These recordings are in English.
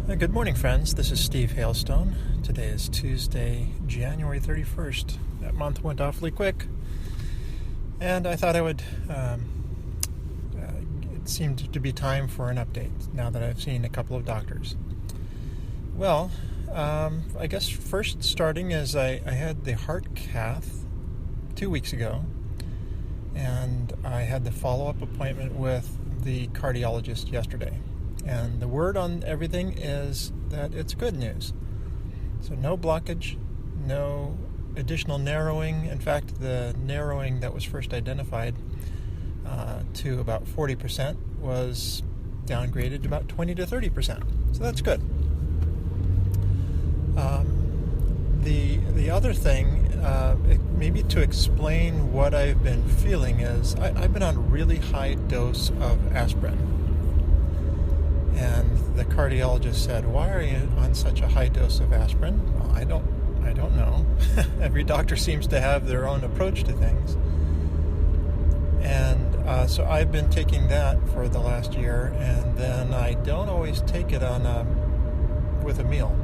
Good morning, friends. This is Steve Hailstone. Today is Tuesday, January 31st. That month went awfully quick, and I thought it seemed to be time for an update now that I've seen a couple of doctors. Well, I guess first starting is I had the heart cath 2 weeks ago, and I had the follow-up appointment with the cardiologist yesterday. And the word on everything is that it's good news. So no blockage, no additional narrowing. In fact, the narrowing that was first identified to about 40% was downgraded to about 20 to 30%. So that's good. The other thing, maybe to explain what I've been feeling is I've been on a really high dose of aspirin. And the cardiologist said, "Why are you on such a high dose of aspirin?" Well, I don't know. Every doctor seems to have their own approach to things. And so I've been taking that for the last year, and then I don't always take it with a meal.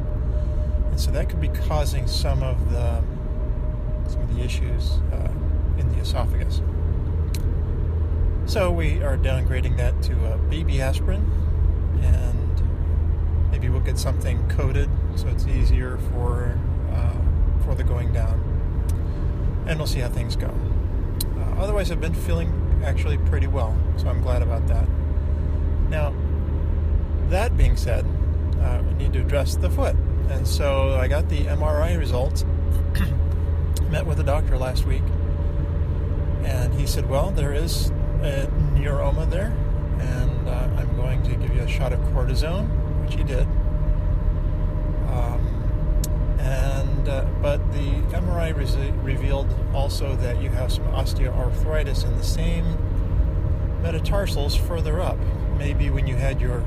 And so that could be causing some of the issues in the esophagus. So we are downgrading that to a baby aspirin, and maybe we'll get something coated so it's easier for the going down, and we'll see how things go. Otherwise, I've been feeling actually pretty well, so I'm glad about that. Now, that being said, we need to address the foot, and so I got the MRI results. Met with a doctor last week, and he said, well, there is a neuroma there, and I'm going to give you a shot of cortisone, which he did. But the MRI revealed also that you have some osteoarthritis in the same metatarsals further up. Maybe when you had your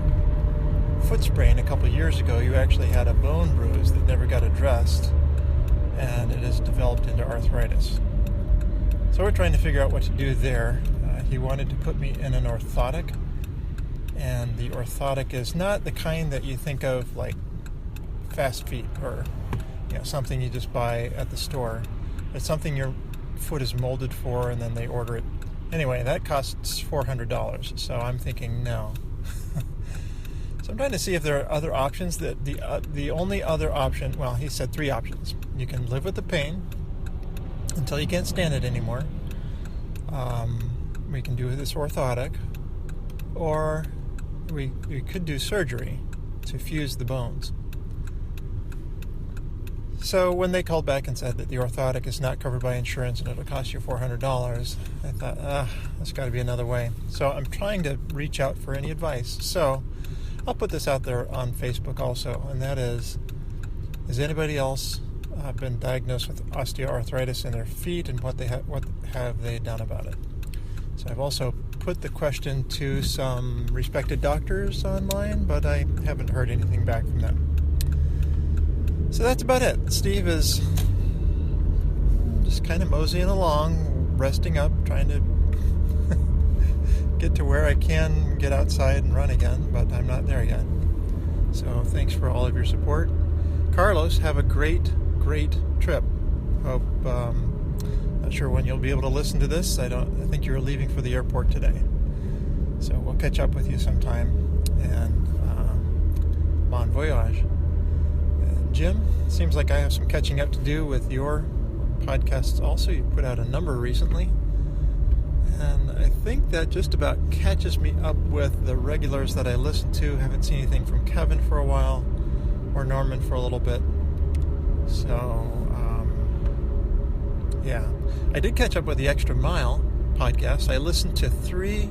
foot sprain a couple of years ago, you actually had a bone bruise that never got addressed, and it has developed into arthritis. So we're trying to figure out what to do there. He wanted to put me in an orthotic, and the orthotic is not the kind that you think of like Fast Feet or something you just buy at the store. It's something your foot is molded for, and then they order it. Anyway, that costs $400, so I'm thinking no. So I'm trying to see if there are other options. That the only other option, well, he said 3 options. You can live with the pain until you can't stand it anymore. We can do this orthotic, or we could do surgery to fuse the bones. So when they called back and said that the orthotic is not covered by insurance and it'll cost you $400, I thought, there's got to be another way. So I'm trying to reach out for any advice. So I'll put this out there on Facebook also, and that is anybody else been diagnosed with osteoarthritis in their feet, and what have they done about it? So I've also put the question to some respected doctors online, but I haven't heard anything back from them. So that's about it. Steve is just kind of moseying along, resting up, trying to get to where I can get outside and run again, but I'm not there yet. So thanks for all of your support. Carlos, have a great trip. Hope not sure when you'll be able to listen to this. I think you're leaving for the airport today, so we'll catch up with you sometime. And bon voyage. Jim, seems like I have some catching up to do with your podcasts also. You put out a number recently, and I think that just about catches me up with the regulars that I listen to. Haven't seen anything from Kevin for a while, or Norman for a little bit. So, yeah. I did catch up with the Extra Mile podcast. I listened to 3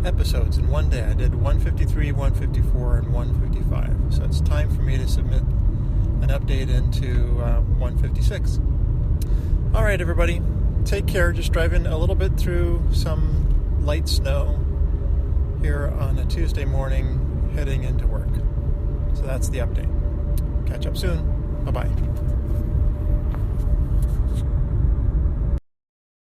episodes in one day. I did 153, 154, and 155. So it's time for me to submit an update into 156. All right, everybody. Take care. Just driving a little bit through some light snow here on a Tuesday morning heading into work. So that's the update. Catch up soon. Bye-bye.